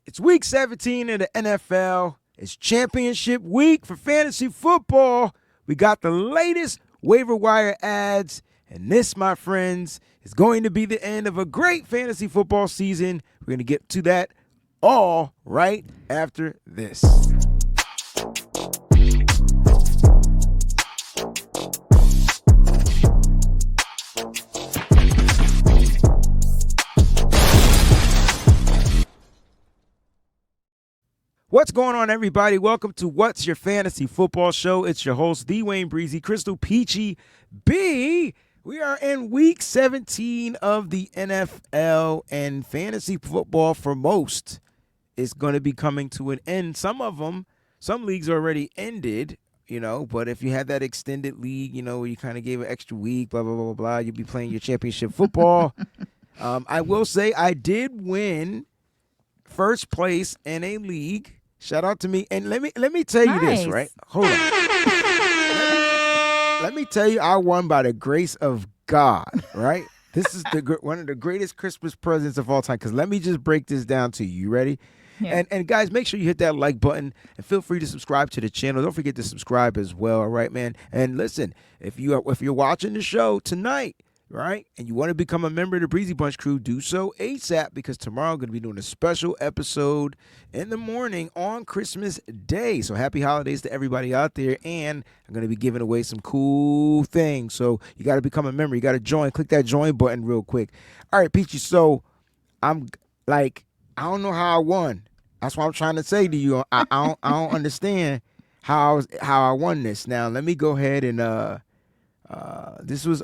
It's week 17 of the NFL. It's championship week for fantasy football. We got the latest waiver wire ads, and this, my friends, is going to be the end of a great fantasy football season. We're going to get to that all right after this. What's going on, everybody? Welcome to What's Your Fantasy Football Show. It's your host, the WayneBreezie, Crystal Peachy B. We are in week 17 of the NFL, and fantasy football for most is going to be coming to an end. Some leagues already ended, but if you had that extended league, where you kind of gave an extra week, blah, blah, blah, blah, blah, you'd be playing your championship football. I will say I did win first place in a league. Shout out to me. And let me tell you this, right? Hold on. Let me tell you, I won by the grace of God, right? This is one of the greatest Christmas presents of all time, because let me just break this down to you. You ready? Yeah. And guys, make sure you hit that like button and feel free to subscribe to the channel. Don't forget to subscribe as well, all right, man? And listen, if you're watching the show tonight, right, and you want to become a member of the Breezy Bunch crew, do so ASAP, because tomorrow I'm going to be doing a special episode in the morning on Christmas Day. So happy holidays to everybody out there, and I'm going to be giving away some cool things. So you got to become a member. You got to join. Click that join button real quick. All right, Peachy, so I'm like, I don't know how I won. That's what I'm trying to say to you. I don't understand how I won this. Now, let me go ahead and this was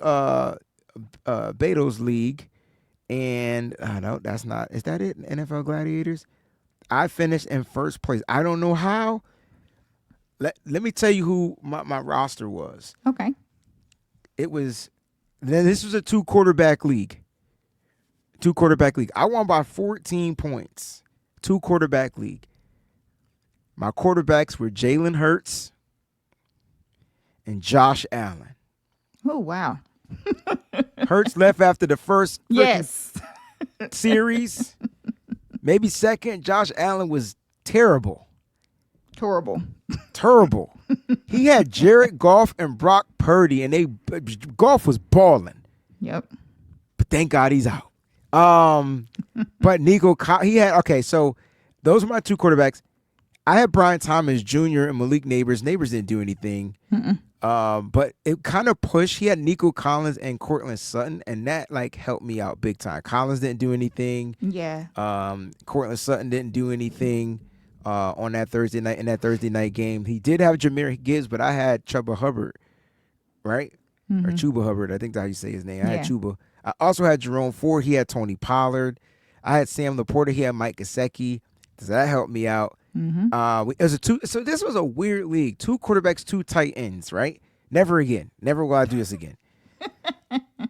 Beto's league, and no, that's not. Is that it? NFL Gladiators. I finished in first place. I don't know how. Let me tell you who my roster was. Okay. It was. Then this was a two quarterback league. I won by 14 points. 2-quarterback league. My quarterbacks were Jalen Hurts and Josh Allen. Oh, wow. Hurts left after the first series. Maybe second. Josh Allen was terrible. Terrible. He had Jared Goff and Brock Purdy, and Goff was balling. Yep. But thank God he's out. But so those are my two quarterbacks. I had Brian Thomas Jr. and Malik Neighbors. Neighbors didn't do anything. But it kind of pushed. He had Nico Collins and Cortland Sutton, and that helped me out big time. Collins didn't do anything. Yeah. Cortland Sutton didn't do anything on that Thursday night game. He did have Jahmyr Gibbs, but I had Chuba Hubbard, right? Or Chuba Hubbard. I think that's how you say his name. I had Chuba. I also had Jerome Ford. He had Tony Pollard. I had Sam Laporta. He had Mike Gesicki. So that helped me out. So this was a weird league. 2 quarterbacks, 2 tight ends, right? Never again. Never will I do this again.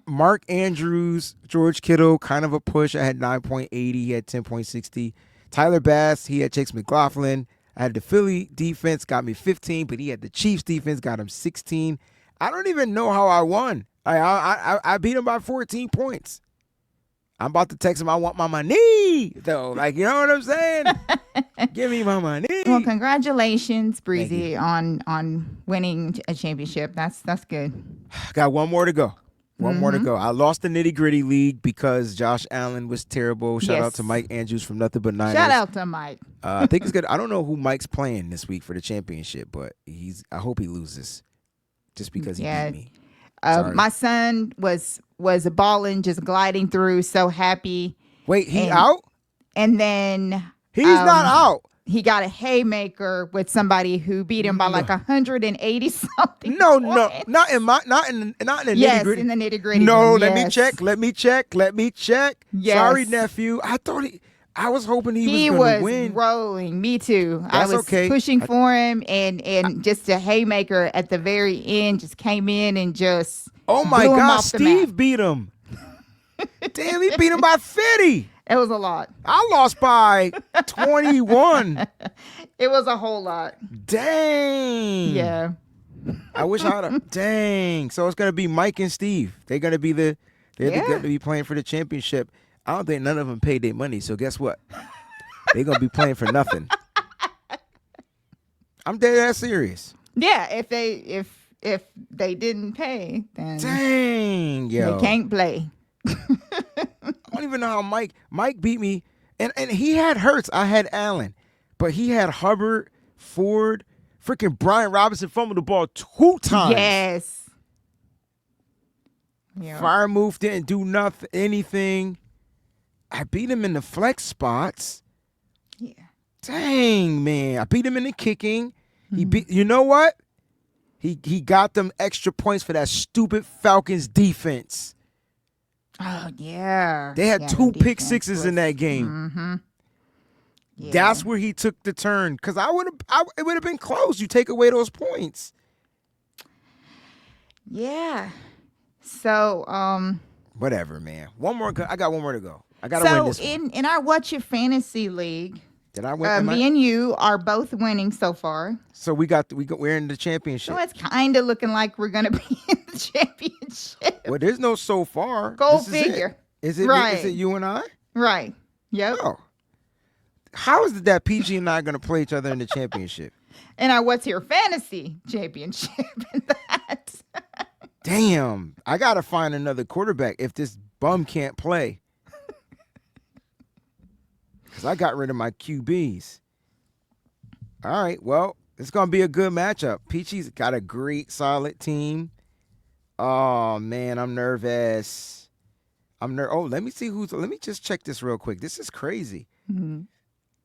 Mark Andrews, George Kittle, kind of a push. I had 9.80. He had 10.60. Tyler Bass, he had Chase McLaughlin. I had the Philly defense, got me 15, but he had the Chiefs defense, got him 16. I don't even know how I won. I beat him by 14 points. I'm about to text him, I want my money, though. You know what I'm saying? Give me my money. Well, congratulations, Breezy, on winning a championship. That's good. Got one more to go. I lost the nitty-gritty league because Josh Allen was terrible. Shout out to Mike Andrews from Nothing But Niners. Shout out to Mike. I think it's good. I don't know who Mike's playing this week for the championship, but I hope he loses just because he beat me. My son was balling, just gliding through, so happy. Wait, he out? And then he's not out. He got a haymaker with somebody who beat him by 180 something. No, not in the nitty-gritty. Yes, in the nitty-gritty. No, let me check. Yes. Sorry, nephew. I was hoping he was going to win. He was rolling. Me too. That's I was pushing for him, and just a haymaker at the very end just came in and just oh my God, Steve beat him. Damn, he beat him by 50. It was a lot. I lost by 21. It was a whole lot. Dang. Yeah. I wish I had dang. So it's going to be Mike and Steve. They're going to be they're going to be playing for the championship. I don't think none of them paid their money. So guess what? They're going to be playing for nothing. I'm dead ass serious. Yeah, if they didn't pay, then dang, yo, they can't play. I don't even know how Mike beat me, and he had Hurts. I had Allen, but he had Hubbard, Ford, freaking Brian Robinson fumbled the ball 2 times. Yes. Yeah. Fire move didn't do anything. I beat him in the flex spots. Yeah. Dang, man. I beat him in the kicking. He beat. You know what? He got them extra points for that stupid Falcons defense. Oh yeah. They had 2 pick sixes in that game. Mm-hmm. Yeah. That's where he took the turn. Because it would have been close. You take away those points. Yeah. So whatever, man. One more. I got one more to go. I gotta win this one. In our What's Your Fantasy League, did I win? Me and you are both winning so far. So we're in the championship. So it's kind of looking like we're gonna be in the championship. Well, there's no so far. Go figure. Is it right? Is it you and I? Right. Yep. Oh. How is it that PG and I are gonna play each other in the championship? And our What's Your Fantasy championship in that. Damn, I gotta find another quarterback if this bum can't play. Because I got rid of my QBs. All right, well, it's going to be a good matchup. Peachy's got a great, solid team. Oh, man, I'm nervous. Let me see let me just check this real quick. This is crazy. Mm-hmm.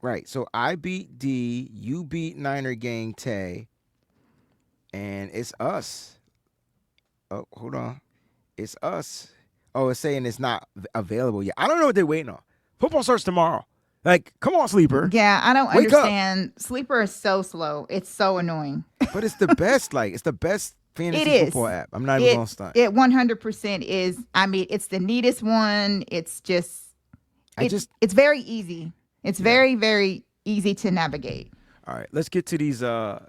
Right, so I beat D, you beat Niner Gang Tay, and it's us. Oh, hold on. It's us. Oh, it's saying it's not available yet. I don't know what they're waiting on. Football starts tomorrow. Like, come on, Sleeper. Yeah, I don't Wake understand. Up. Sleeper is so slow. It's so annoying. But it's the best. It's the best fantasy football app. I'm not even going to stunt. It 100% is. I mean, it's the neatest one. It's just, it's very easy. It's very, very easy to navigate. All right, let's get to these. I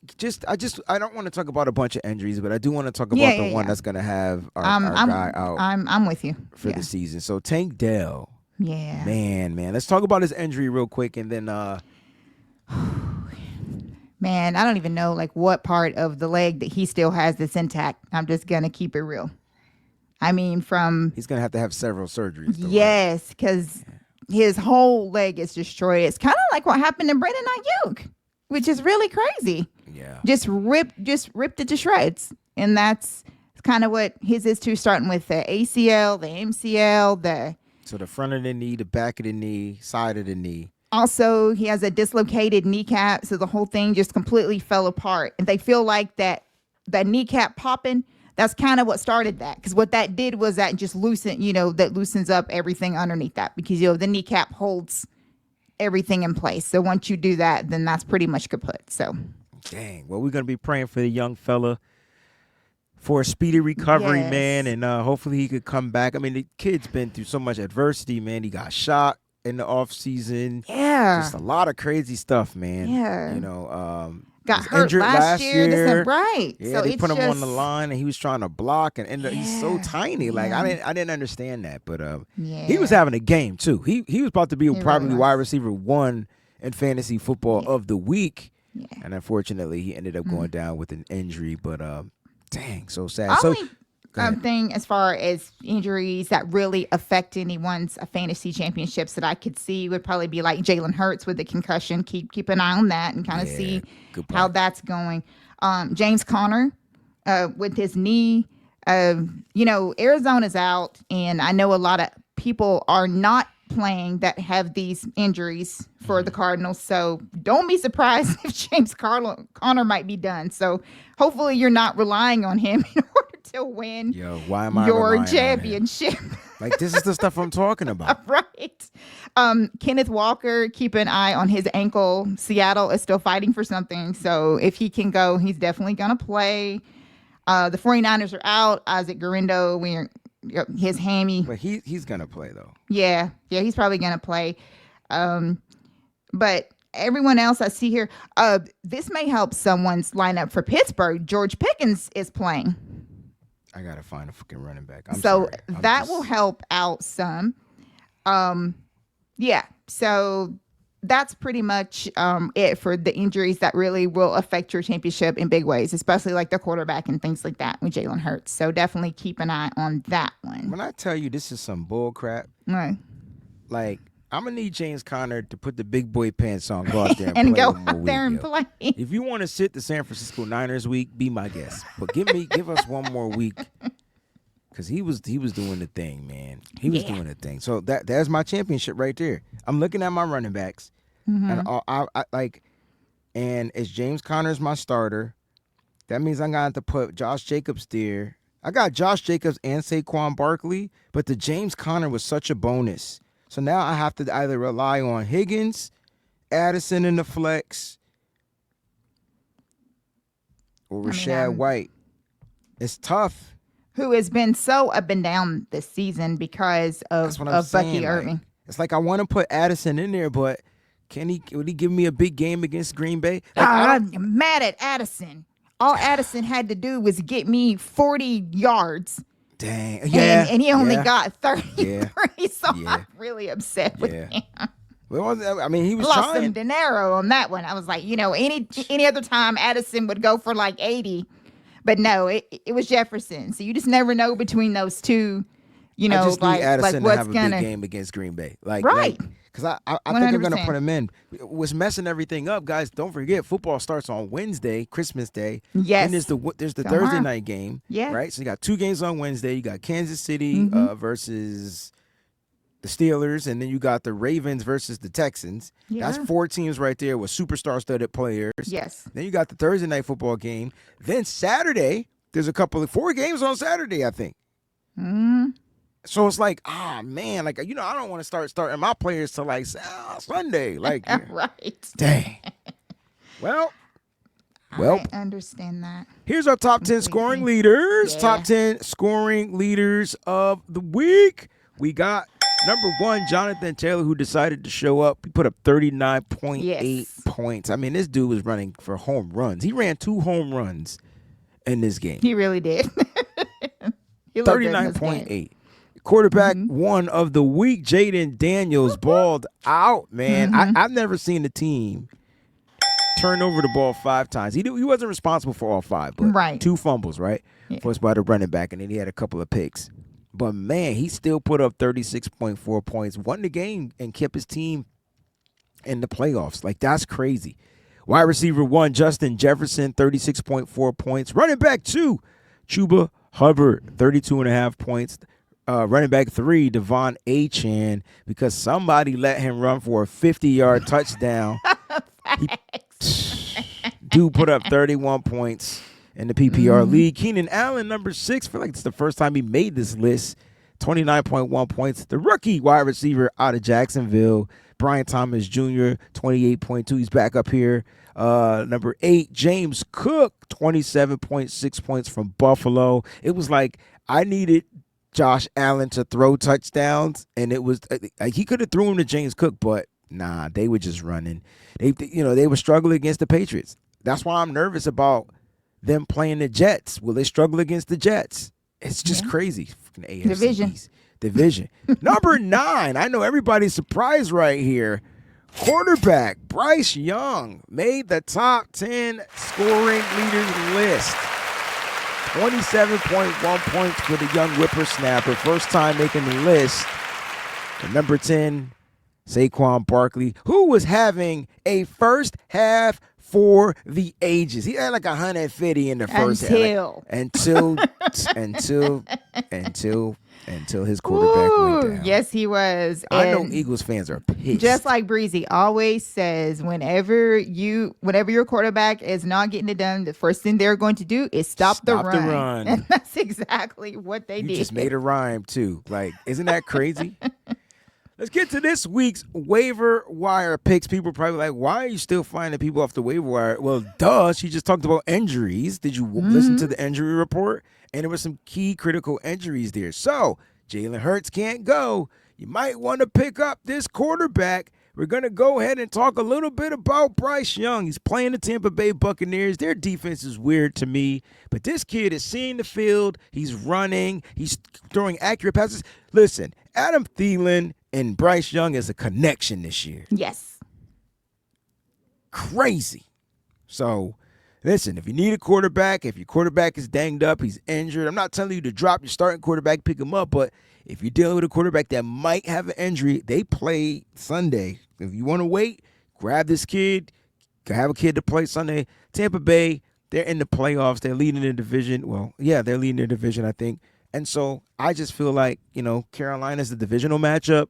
don't want to talk about a bunch of injuries, but I do want to talk about the one that's going to have our guy out. I'm with you for the season. So Tank Dell. Yeah. Man. Let's talk about his injury real quick, and then. Man, I don't even know what part of the leg that he still has that's intact. I'm just gonna keep it real. I mean, he's gonna have to have several surgeries. Yes, because his whole leg is destroyed. It's kind of like what happened to Brandon Ayuk, which is really crazy. Yeah. Just ripped it to shreds, and that's kind of what his is too. Starting with the ACL, the MCL, So the front of the knee, the back of the knee, side of the knee. Also, he has a dislocated kneecap, so the whole thing just completely fell apart. And they feel like that kneecap popping, that's kind of what started that. Because what that did was that just loosens up everything underneath that. Because, the kneecap holds everything in place. So once you do that, then that's pretty much kaput. So, dang. Well, we're going to be praying for the young fella for a speedy recovery, man, and hopefully he could come back. I mean, the kid's been through so much adversity, man. He got shot in the off season. Yeah. Just a lot of crazy stuff, man. Yeah. Got hurt last year. Right. Yeah, so they put him on the line and he was trying to block and he's so tiny. Like I didn't understand that. But he was having a game too. He was about to be probably wide receiver 1 in fantasy football of the week. Yeah. And unfortunately he ended up going down with an injury. But dang, so sad. Thing as far as injuries that really affect anyone's fantasy championships that I could see would probably be like Jalen Hurts with the concussion. Keep an eye on that and kind of see how that's going. James Conner with his knee. Arizona's out, and I know a lot of people are not playing that have these injuries for the Cardinals. So don't be surprised if James Conner might be done. So hopefully you're not relying on him in order to win your championship. Like, this is the stuff I'm talking about. Right. Kenneth Walker, keep an eye on his ankle. Seattle is still fighting for something. So if he can go, he's definitely going to play. The 49ers are out. Isaac Guerrero, his hammy. But he's going to play, though. Yeah, he's probably going to play. But everyone else I see here, this may help someone's lineup for Pittsburgh. George Pickens is playing. I got to find a fucking running back. That will help out some. Yeah. So that's pretty much it for the injuries that really will affect your championship in big ways, especially like the quarterback and things like that with Jalen Hurts. So definitely keep an eye on that one. When I tell you this is some bull crap, Right. like, I'm going to need James Conner to put the big boy pants on, go out there and, And play go one more out there and week, play. If you want to sit the San Francisco Niners week, be my guest. But give us one more week. Because he was doing the thing, man. He was doing the thing. So that's my championship right there. I'm looking at my running backs, and I like, and as James Conner's my starter, that means I'm gonna have to put Josh Jacobs there. I got Josh Jacobs and Saquon Barkley, but the James Conner was such a bonus. So now I have to either rely on Higgins, Addison in the flex, or Rashad White. It's tough. Who has been so up and down this season because of Bucky Irving. It's like I want to put Addison in there, but would he give me a big game against Green Bay? Like, I'm mad at Addison. All Addison had to do was get me 40 yards. Dang. Yeah. And he only got 33. Yeah. So I'm really upset with him. Well, I mean, he was lost trying. some dinero on that one. I was like, any other time Addison would go for like 80. But no, it was Jefferson. So you just never know between those two. I just need Addison like to have a big game against Green Bay. Right. Because I think I'm going to put him in. What's messing everything up, guys, don't forget, football starts on Wednesday, Christmas Day. Yes. And there's the Thursday night game. Yeah. Right? So you got 2 games on Wednesday. You got Kansas City versus the Steelers, and then you got the Ravens versus the Texans. Yeah. That's 4 teams right there with superstar-studded players. Yes. Then you got the Thursday night football game. Then Saturday, there's 4 games on Saturday, I think. So it's like, man, like, I don't want to starting my players to like Sunday. Like, right. Dang. Well, I understand that. Here's our top 10 scoring leaders. Yeah. Top 10 scoring leaders of the week. We got number 1, Jonathan Taylor, who decided to show up. He put up 39.8 points. I mean, this dude was running for home runs. He ran 2 home runs in this game. He really did. 39.8. Quarterback 1 of the week, Jaden Daniels, balled out, man. I've never seen a team turn over the ball 5 times. He wasn't responsible for all 5, but 2 fumbles, right? Yeah. First by the running back, and then he had a couple of picks. But, man, he still put up 36.4 points, won the game, and kept his team in the playoffs. Like, that's crazy. Wide receiver 1, Justin Jefferson, 36.4 points. Running back 2, Chuba Hubbard, 32.5 points. Running back 3, Devon Achane, because somebody let him run for a 50-yard touchdown. Dude put up 31 points in the PPR league. Keenan Allen, number 6. I feel like it's the first time he made this list. 29.1 points. The rookie wide receiver out of Jacksonville, Brian Thomas Jr., 28.2. He's back up here. Number 8, James Cook, 27.6 points from Buffalo. It was like I needed Josh Allen to throw touchdowns, and it was like he could have threw him to James Cook, but nah, they were just running. They were struggling against the Patriots. That's why I'm nervous about them playing the Jets. Will they struggle against the Jets? It's just crazy. AFC Division. Number 9. I know everybody's surprised right here. Quarterback Bryce Young made the top 10 scoring leaders list. 27.1 points for the young whippersnapper. First time making the list. And number 10, Saquon Barkley, who was having a first half for the ages. He had like 150 in the first half. Until his quarterback went down. Yes, he was. I know Eagles fans are pissed. Just like Breezie always says, whenever your quarterback is not getting it done, the first thing they're going to do is stop the run. And that's exactly what they did. You just made a rhyme too. Like, isn't that crazy? Let's get to this week's waiver wire picks. People are probably like, why are you still finding people off the waiver wire? Well, duh, she just talked about injuries. Did you listen to the injury report? And there were some key critical injuries there. So, Jalen Hurts can't go. You might want to pick up this quarterback. We're going to go ahead and talk a little bit about Bryce Young. He's playing the Tampa Bay Buccaneers. Their defense is weird to me. But this kid is seeing the field. He's running. He's throwing accurate passes. Listen, Adam Thielen and Bryce Young is a connection this year. Yes. crazy. So, listen, if you need a quarterback, if your quarterback is danged up, he's injured, I'm not telling you to drop your starting quarterback, pick him up, but if you're dealing with a quarterback that might have an injury, they play Sunday. If you want to wait, grab this kid, have a kid to play Sunday. Tampa Bay, they're in the playoffs. They're leading the division. Well, yeah, they're leading their division, I think. And so I just feel like, Carolina's the divisional matchup.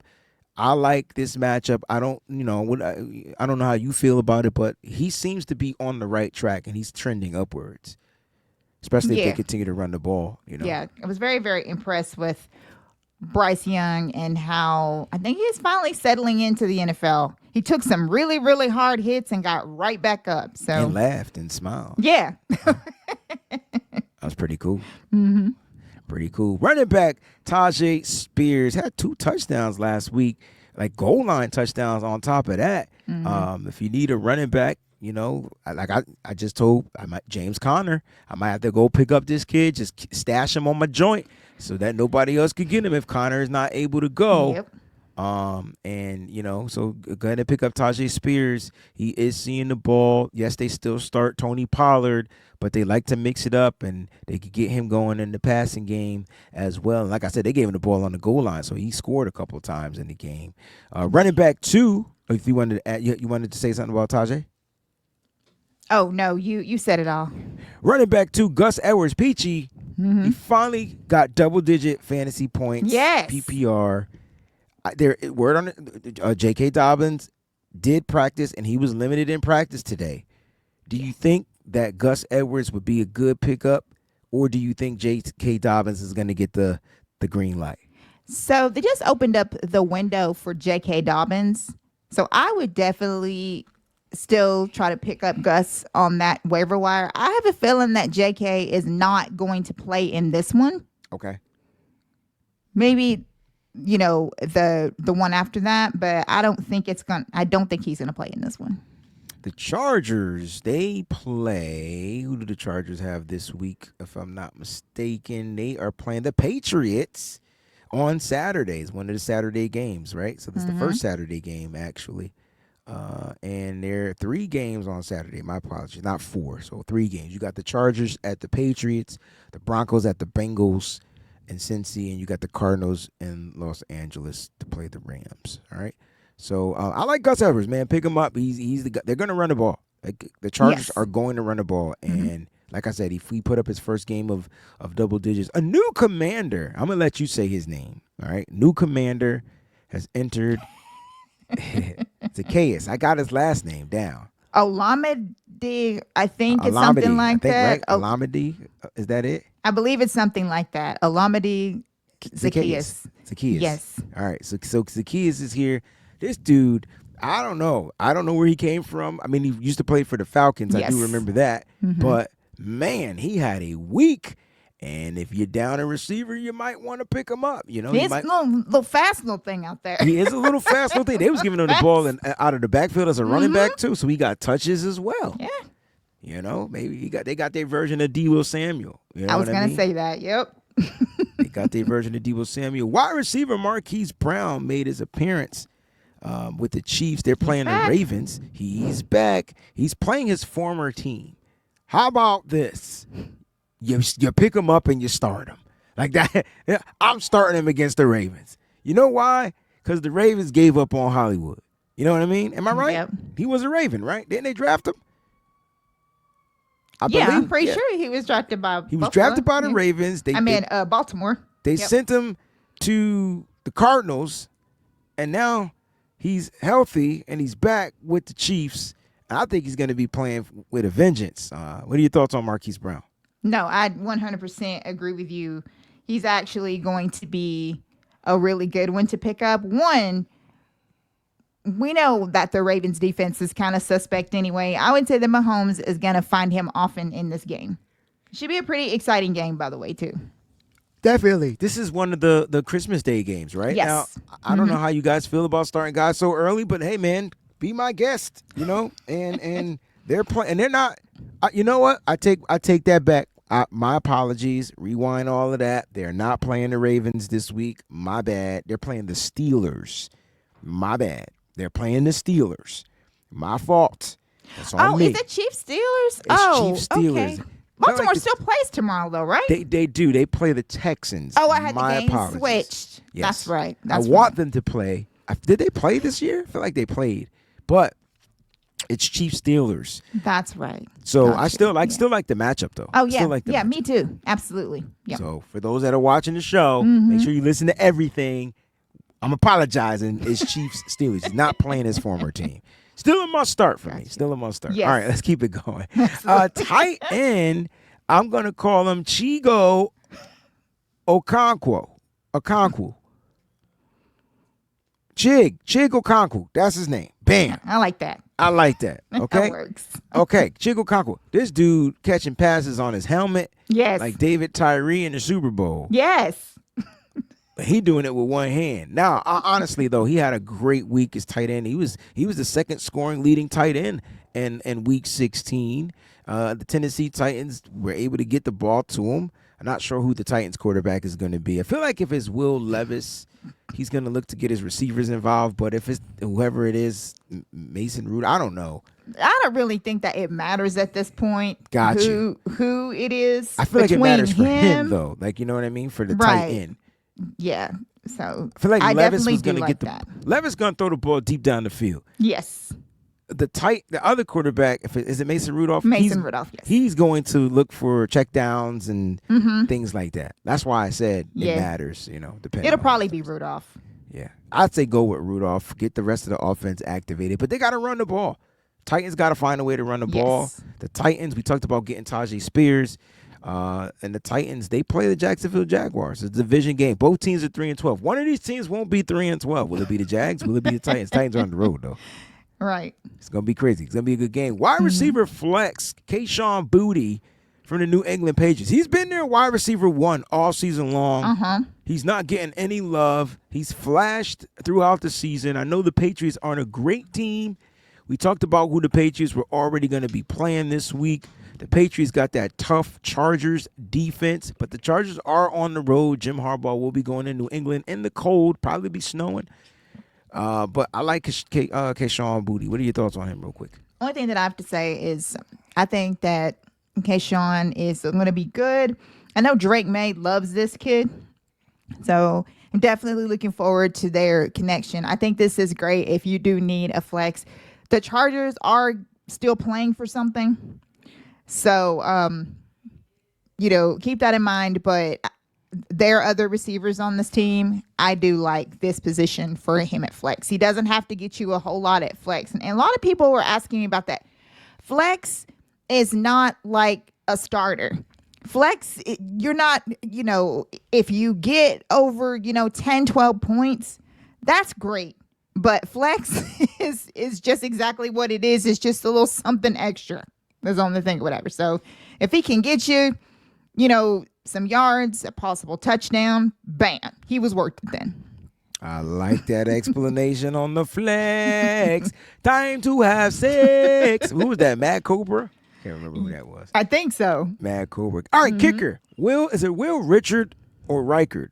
I like this matchup. I don't know how you feel about it, but he seems to be on the right track and he's trending upwards, especially if they continue to run the ball. Yeah, I was very, very impressed with Bryce Young and how I think he's finally settling into the NFL. He took some really, really hard hits and got right back up. So and laughed and smiled. Yeah, that was pretty cool. Mm-hmm. Pretty cool. Running back Tajay Spears had 2 touchdowns last week, like goal line touchdowns on top of that. Mm-hmm. If you need a running back, I just told James Conner, I might have to go pick up this kid, just stash him on my joint so that nobody else could get him if Conner is not able to go. Yep. So go ahead and pick up Tajay Spears. He is seeing the ball. Yes, they still start Tony Pollard, but they like to mix it up, and they could get him going in the passing game as well. And like I said, they gave him the ball on the goal line, so he scored a couple of times in the game. Running back 2, if you wanted to add, you wanted to say something about Tajay? Oh, no, you said it all. Running back 2, Gus Edwards, Peachy. Mm-hmm. He finally got double-digit fantasy points. Yes. PPR. Word on it, J.K. Dobbins did practice, and he was limited in practice today. Do you think that Gus Edwards would be a good pickup, or do you think J.K. Dobbins is going to get the green light? So they just opened up the window for J.K. Dobbins. So I would definitely still try to pick up Gus on that waiver wire. I have a feeling that J.K. is not going to play in this one. Okay. Maybe the one after that, but I don't think he's gonna play in this one. The Chargers, they play. Who do the Chargers have this week? If I'm not mistaken, they are playing the Patriots on Saturdays, one of the Saturday games, right? So this is the first Saturday game, actually. And there are 3 games on Saturday. My apologies, not 4. So 3 games. You got the Chargers at the Patriots, the Broncos at the Bengals in Cincy, and you got the Cardinals in Los Angeles to play the Rams. All right. So I like Gus Edwards, man. Pick him up. He's the guy. They're going to run the ball. Like, the Chargers are going to run the ball. And like I said, if he put up his first game of double digits, a new commander, I'm going to let you say his name. All right. New commander has entered. Zacchaeus. I got his last name down. Olamide, I think it's something like that. Right? Olamide, is that it? I believe it's something like that. Olamide Zacchaeus. Zacchaeus. Yes. All right. So Zacchaeus is here. This dude, I don't know where he came from. I mean, he used to play for the Falcons. Yes. I do remember that. But man, he had a week. And if you're down a receiver, you might want to pick him up. He's a little fast little thing out there. He is a little fast little thing. They was giving him the ball out of the backfield as a running back too, so he got touches as well. Yeah. Maybe they got their version of Deebo Samuel. I was gonna say that. Yep. They got their version of Deebo Samuel. Wide receiver Marquise Brown made his appearance with the Chiefs. They're playing the Ravens. He's back. He's playing his former team. How about this? You pick him up and you start him. Like that. I'm starting him against the Ravens. You know why? Because the Ravens gave up on Hollywood. You know what I mean? Am I right? Yep. He was a Raven, right? Didn't they draft him? I'm pretty sure he was drafted by He was drafted by the Ravens. Baltimore. They sent him to the Cardinals, and now he's healthy and he's back with the Chiefs. I think he's going to be playing with a vengeance. What are your thoughts on Marquise Brown? No, I 100% agree with you. He's actually going to be a really good one to pick up. One, we know that the Ravens defense is kind of suspect anyway. I would say that Mahomes is going to find him often in this game. Should be a pretty exciting game, by the way, too. Definitely. This is one of the Christmas Day games, right? Yes. Now, I don't know how you guys feel about starting guys so early, but hey, man, be my guest, and they're playing, and they're not. You know what? I take that back. My apologies. Rewind all of that. They're not playing the Ravens this week. My bad. They're playing the Steelers. My bad. They're playing the Steelers. My fault. That's on me. Is it Chiefs Steelers? It's Chiefs Steelers. Okay. Baltimore still plays tomorrow, though, right? They do. They play the Texans. I had My the game apologies. switched. Yes. That's right. I want them to play. Did they play this year? I feel like they played, but it's Chiefs Steelers. That's right. So Gotcha. I still like the matchup though. Oh yeah, still like the matchup. Me too. Absolutely. Yep. So for those that are watching the show, make sure you listen to everything. I'm apologizing. It's Chiefs Steelers. He's not playing his former team. Still a must start for me. Still a must start. Yes. All right, let's keep it going. Tight end, I'm gonna call him Chigo Okonkwo. Chig Okonkwo. That's his name. Bam. I like that. I like that. Okay. That works. Okay. Chig Okonkwo. This dude catching passes on his helmet. Yes. Like David Tyree in the Super Bowl. Yes. But he doing it with one hand. Now, honestly though, he had a great week as tight end. He was the second scoring leading tight end in week 16. The Tennessee Titans were able to get the ball to him. I'm not sure who the Titans quarterback is going to be. I feel like if it's Will Levis, he's going to look to get his receivers involved. But if it's whoever it is, Mason Rudolph, I don't know. I don't really think that it matters at this point. Gotcha. Who it is. I feel like it matters for him though. Like, you know what I mean? For the tight end. Yeah. So I feel like Levis was going to get that. Levis going to throw the ball deep down the field. Yes. The other quarterback, is it Mason Rudolph? Rudolph, yes. He's going to look for check downs and things like that. That's why I said it matters, depending. It'll probably be Rudolph. Yeah. I'd say go with Rudolph, get the rest of the offense activated, but they got to run the ball. Titans got to find a way to run the ball. The Titans, we talked about getting Tajay Spears. And the Titans, they play the Jacksonville Jaguars. It's a division game. Both teams are 3-12. One of these teams won't be 3-12. Will it be the Jags? Will it be the Titans? Titans are on the road, though. Right. It's going to be crazy. It's going to be a good game. Wide receiver flex, Kayshon Boutte from the New England Patriots. He's been their wide receiver 1 all season long. He's not getting any love. He's flashed throughout the season. I know the Patriots aren't a great team. We talked about who the Patriots were already going to be playing this week. The Patriots got that tough Chargers defense, but the Chargers are on the road. Jim Harbaugh will be going to New England in the cold, probably be snowing. But I like Kayshon Boutte. What are your thoughts on him real quick? Only thing that I have to say is I think that Kayshon is going to be good. I know Drake May loves this kid, so I'm definitely looking forward to their connection. I think this is great if you do need a flex. The Chargers are still playing for something. So, keep that in mind. But there are other receivers on this team. I do like this position for him at flex. He doesn't have to get you a whole lot at flex. And a lot of people were asking me about that. Flex is not like a starter. Flex, you're not, if you get over, 10, 12 points, that's great. But flex is just exactly what it is. It's just a little something extra. That's the only thing, whatever. So if he can get you, some yards, a possible touchdown, bam, he was worth it then. I like that explanation on the flex. Time to have sex. Who was that? Matt Cobra? Can't remember who that was. I think so. Matt Cobra. All right, kicker. Is it Will Richard or Reichard?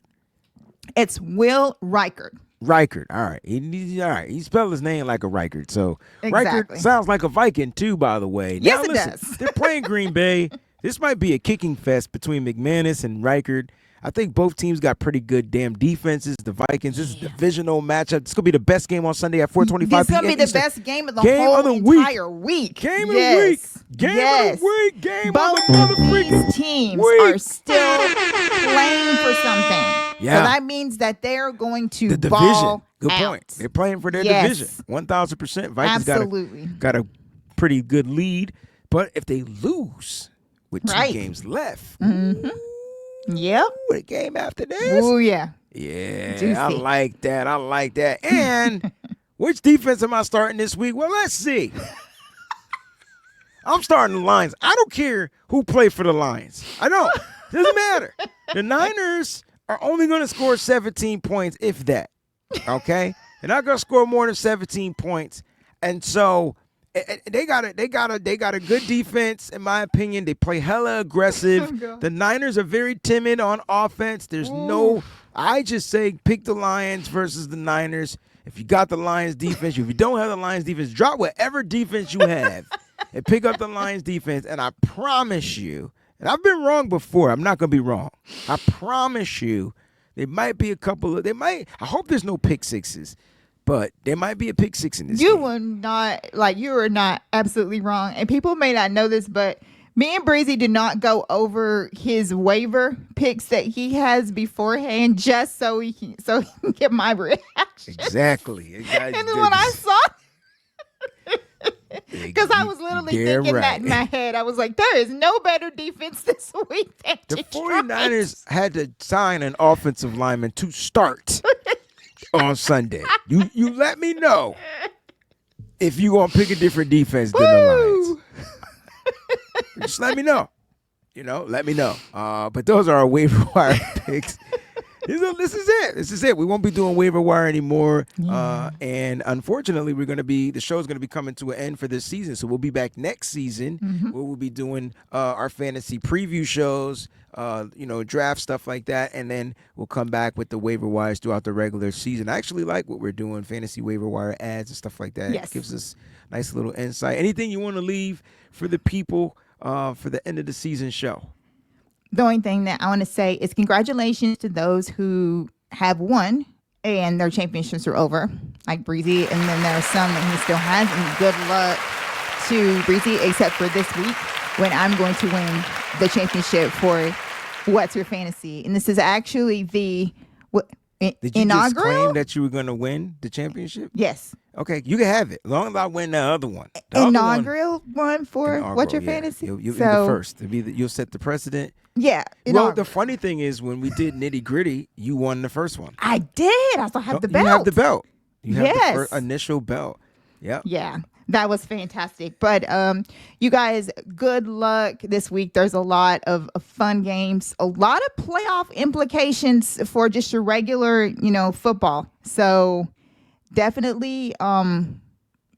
It's Will Reichard. Reichard. All right. He spelled his name like a Reichard. So exactly. Reichard sounds like a Viking too, by the way. Yes, now, it does. They're playing Green Bay. This might be a kicking fest between McManus and Reichard. I think both teams got pretty good damn defenses. The Vikings, this is a divisional matchup. This could be the best game on Sunday at 4:25 p.m. This is going to be the best game of the whole entire week. Game of the week. Game of the week. Game both of the motherfucking these teams week. are still playing for something. Yeah. So that means that they're going to the division. ball Good out. point. They're playing for their division. 1,000%. Vikings Absolutely. got a pretty good lead. But if they lose with 2 games left, yep. The game after this. Oh, yeah. Yeah, Juicy. I like that. And which defense am I starting this week? Well, let's see. I'm starting the Lions. I don't care who play for the Lions. I don't. Doesn't matter. The Niners are only going to score 17 points, if that. Okay? They're not going to score more than 17 points. And so they got a good defense, in my opinion. They play hella aggressive. The Niners are very timid on offense. I just say pick the Lions versus the Niners. If you got the Lions defense, if you don't have the Lions defense, drop whatever defense you have and pick up the Lions defense, and I promise you, and I've been wrong before. I'm not going to be wrong. I promise you, there might be a couple of, I hope there's no pick sixes, but there might be a pick six in this game. You were not absolutely wrong. And people may not know this, but me and Breezie did not go over his waiver picks that he has beforehand just so he can get my reaction. Exactly. And then when I saw, because I was literally thinking that in my head, I was like, there is no better defense this week than the Detroit. 49ers had to sign an offensive lineman to start on Sunday. You let me know if you gonna pick a different defense than the Lions. Just let me know. Let me know. But those are our waiver wire picks. This is it. We won't be doing waiver wire anymore. Yeah. And unfortunately, the show's going to be coming to an end for this season. So we'll be back next season where we'll be doing our fantasy preview shows, draft stuff like that. And then we'll come back with the waiver wires throughout the regular season. I actually like what we're doing, fantasy waiver wire ads and stuff like that. Yes. It gives us nice little insight. Anything you want to leave for the people for the end of the season show? The only thing that I want to say is congratulations to those who have won and their championships are over, like Breezie, and then there are some that he still has. And good luck to Breezie, except for this week when I'm going to win the championship for What's Your Fantasy. And this is actually the Did you inaugural. Just claim that you were going to win the championship? Yes. Okay, you can have it as long as I win the other one. Inaugural one for What's Your Fantasy. You'll be the first. You'll set the precedent. Yeah. Well, the funny thing is when we did Nitty Gritty, you won the first one. I did. I still have the belt. You have the belt. You have Yes. the first initial belt. Yep. Yeah. That was fantastic. But you guys, good luck this week. There's a lot of fun games, a lot of playoff implications for just your regular, football. So definitely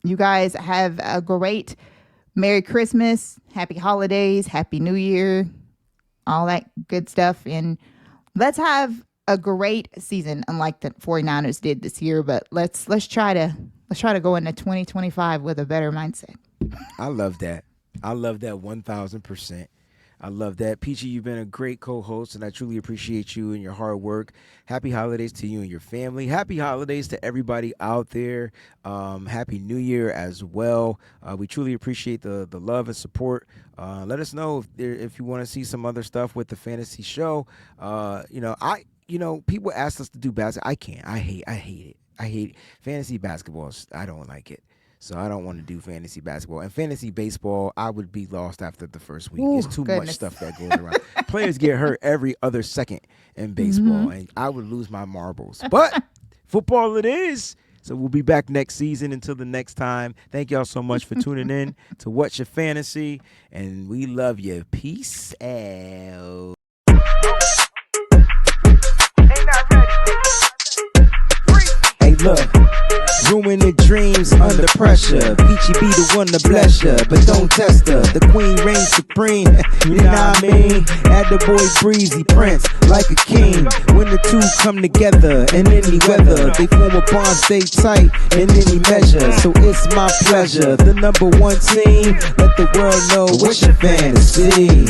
you guys have a great Merry Christmas, Happy Holidays, Happy New Year, all that good stuff. And let's have a great season, unlike the 49ers did this year. But let's try to go into 2025 with a better mindset. I love that. 1,000%. I love that. Peachy, you've been a great co-host, and I truly appreciate you and your hard work. Happy holidays to you and your family. Happy holidays to everybody out there. Happy New Year as well. We truly appreciate the love and support. Let us know if you want to see some other stuff with the fantasy show. People ask us to do basketball. I can't. I hate it. I hate fantasy basketball. I don't like it. So I don't want to do fantasy basketball. And fantasy baseball, I would be lost after the first week. It's too much stuff that goes around. Players get hurt every other second in baseball, and I would lose my marbles. But football it is. So we'll be back next season. Until the next time, thank y'all so much for tuning in to What's Your Fantasy, and we love you. Peace out. Hey, look. Ruining dreams under pressure. Peachy be the one to bless ya, but don't test her. The queen reigns supreme, you know what I mean? Add the boy Breezy, Prince, like a king. When the two come together in any weather, they form a bond, stay tight in any measure. So it's my pleasure, the #1 team. Let the world know what's your fantasy.